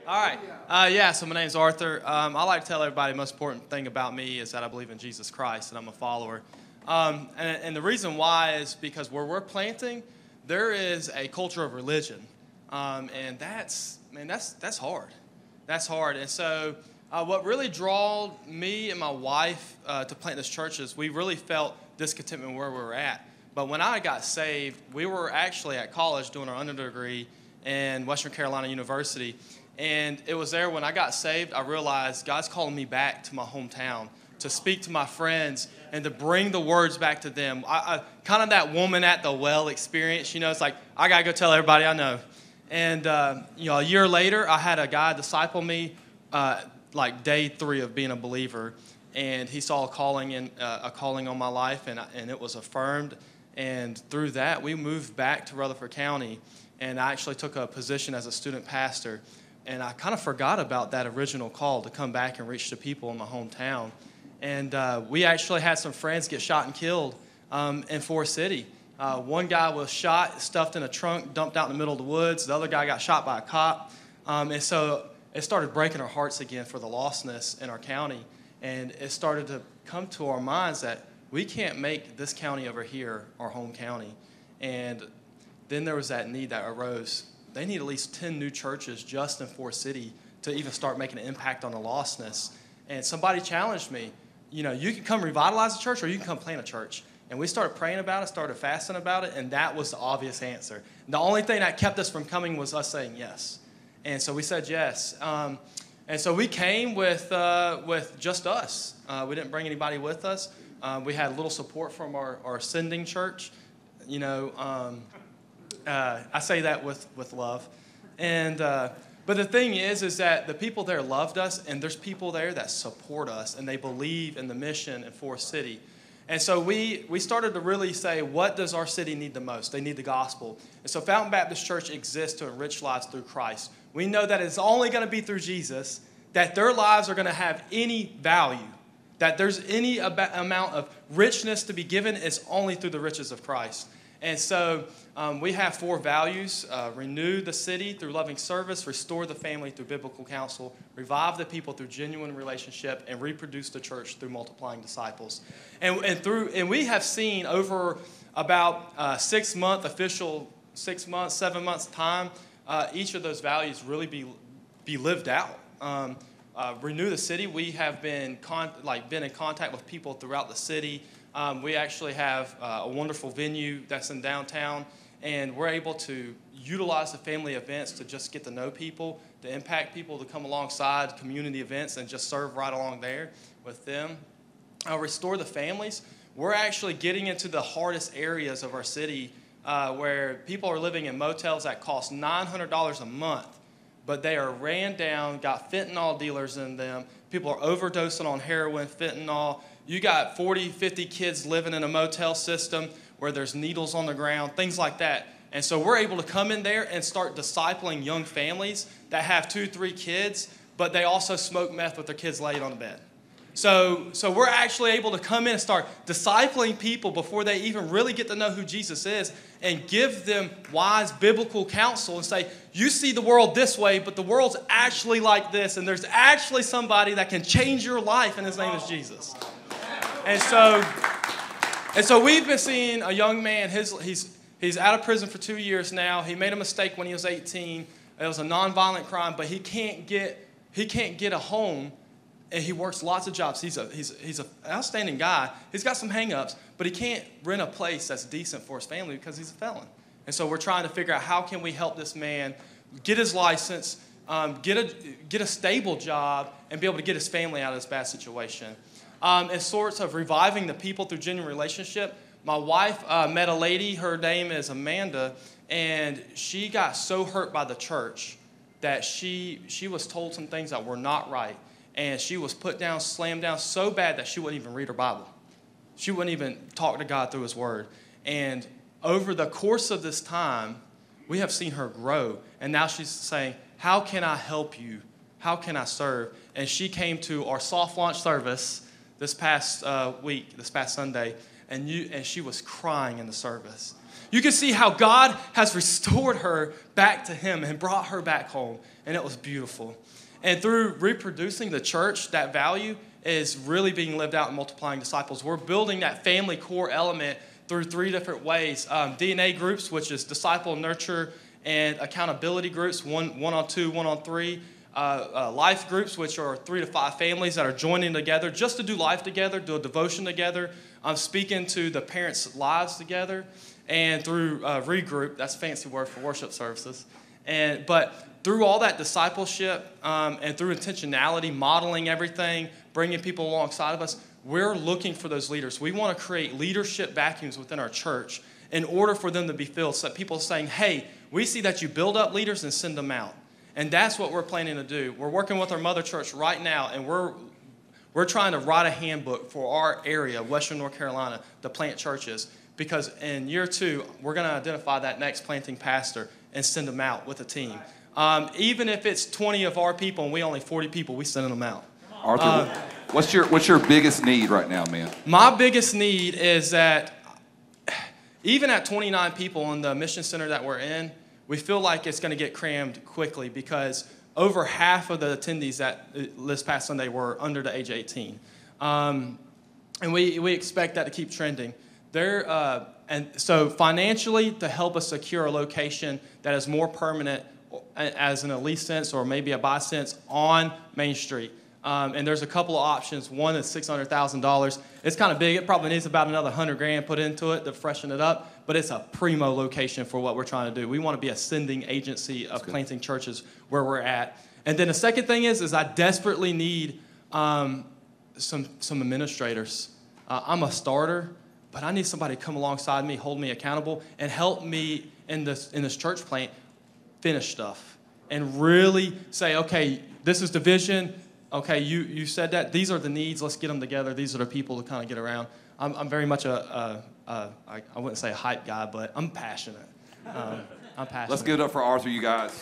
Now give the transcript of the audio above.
All right. So my name's Arthur. I like to tell everybody the most important thing about me is that I believe in Jesus Christ and I'm a follower. And the reason why is because where we're planting, there is a culture of religion. And that's hard. That's hard. And so what really drawed me and my wife to plant this church is we really felt discontentment where we were at. But when I got saved, we were actually at college doing our undergrad degree in Western Carolina University. And it was there when I got saved, I realized God's calling me back to my hometown to speak to my friends and to bring the words back to them. I kind of that woman at the well experience, it's like, I got to go tell everybody I know. And, a year later, I had a guy disciple me like day 3 of being a believer. And he saw a calling on my life, and it was affirmed. And through that, we moved back to Rutherford County, and I actually took a position as a student pastor. And I kind of forgot about that original call to come back and reach the people in my hometown. And we actually had some friends get shot and killed in Forest City. One guy was shot, stuffed in a trunk, dumped out in the middle of the woods. The other guy got shot by a cop. And so it started breaking our hearts again for the lostness in our county. And it started to come to our minds that we can't make this county over here our home county. And then there was that need that arose. They need at least 10 new churches just in Forest City to even start making an impact on the lostness. And somebody challenged me, you can come revitalize a church or you can come plant a church. And we started praying about it, started fasting about it, and that was the obvious answer. The only thing that kept us from coming was us saying yes. And so we said yes. And so we came with just us. We didn't bring anybody with us. We had a little support from our sending church. I say that with love. And but the thing is that the people there loved us, and there's people there that support us, and they believe in the mission in Forest City. And so we started to really say, what does our city need the most? They need the gospel. And so Fountain Baptist Church exists to enrich lives through Christ. We know that it's only going to be through Jesus that their lives are going to have any value, that there's any amount of richness to be given is only through the riches of Christ. And so we have 4 values: renew the city through loving service, restore the family through biblical counsel, revive the people through genuine relationship, and reproduce the church through multiplying disciples. And we have seen over about 6 months, 7 months time, each of those values really be lived out. Renew the city. We have been in contact with people throughout the city. We actually have a wonderful venue that's in downtown, and we're able to utilize the family events to just get to know people, to impact people, to come alongside community events and just serve right along there with them. Restore the families. We're actually getting into the hardest areas of our city where people are living in motels that cost $900 a month, but they are ran down, got fentanyl dealers in them. People are overdosing on heroin, fentanyl. You got 40, 50 kids living in a motel system where there's needles on the ground, things like that. And so we're able to come in there and start discipling young families that have 2, 3 kids, but they also smoke meth with their kids laid on the bed. So we're actually able to come in and start discipling people before they even really get to know who Jesus is and give them wise biblical counsel and say, you see the world this way, but the world's actually like this, and there's actually somebody that can change your life, and his name is Jesus. And so we've been seeing a young man. He's out of prison for 2 years now. He made a mistake when he was 18. It was a nonviolent crime, but he can't get a home, and he works lots of jobs. He's an outstanding guy. He's got some hang-ups, but he can't rent a place that's decent for his family because he's a felon. And so we're trying to figure out how can we help this man get his license, get a stable job, and be able to get his family out of this bad situation. In sorts of reviving the people through genuine relationship, my wife met a lady. Her name is Amanda, and she got so hurt by the church that she was told some things that were not right, and she was put down, slammed down so bad that she wouldn't even read her Bible. She wouldn't even talk to God through His Word. And over the course of this time, we have seen her grow, and now she's saying, how can I help you? How can I serve? And she came to our soft launch service this past Sunday, and she was crying in the service. you can see how God has restored her back to him and brought her back home. And it was beautiful. And through reproducing the church, that value is really being lived out in multiplying disciples. We're building that family core element through 3 different ways. DNA groups, which is disciple, nurture, and accountability groups, one on 2, 1 on 3. Life groups, which are 3 to 5 families that are joining together just to do life together, do a devotion together, speak into the parents' lives together, and through regroup, that's a fancy word for worship services. But through all that discipleship and through intentionality, modeling everything, bringing people alongside of us, we're looking for those leaders. We want to create leadership vacuums within our church in order for them to be filled. So people are saying, hey, we see that you build up leaders and send them out. And that's what we're planning to do. We're working with our mother church right now, and we're trying to write a handbook for our area, Western North Carolina, to plant churches. Because in year 2, we're going to identify that next planting pastor and send them out with a team. Even if it's 20 of our people and we only 40 people, we send them out. Arthur, what's your biggest need right now, man? My biggest need is that even at 29 people in the mission center that we're in, we feel like it's going to get crammed quickly because over half of the attendees this past Sunday were under the age of 18. And we expect that to keep trending. And so financially, to help us secure a location that is more permanent as in a lease sense or maybe a buy sense on Main Street. And there's a couple of options. One is $600,000. It's kind of big. It probably needs about another $100,000 put into it to freshen it up. But it's a primo location for what we're trying to do. We want to be a sending agency of planting churches where we're at. And then the second thing is I desperately need some administrators. I'm a starter, but I need somebody to come alongside me, hold me accountable, and help me in this church plant finish stuff and really say, okay, this is the vision. Okay, you said that. These are the needs. Let's get them together. These are the people to kind of get around. I'm very much I wouldn't say a hype guy, but I'm passionate. I'm passionate. Let's give it up for Arthur, you guys.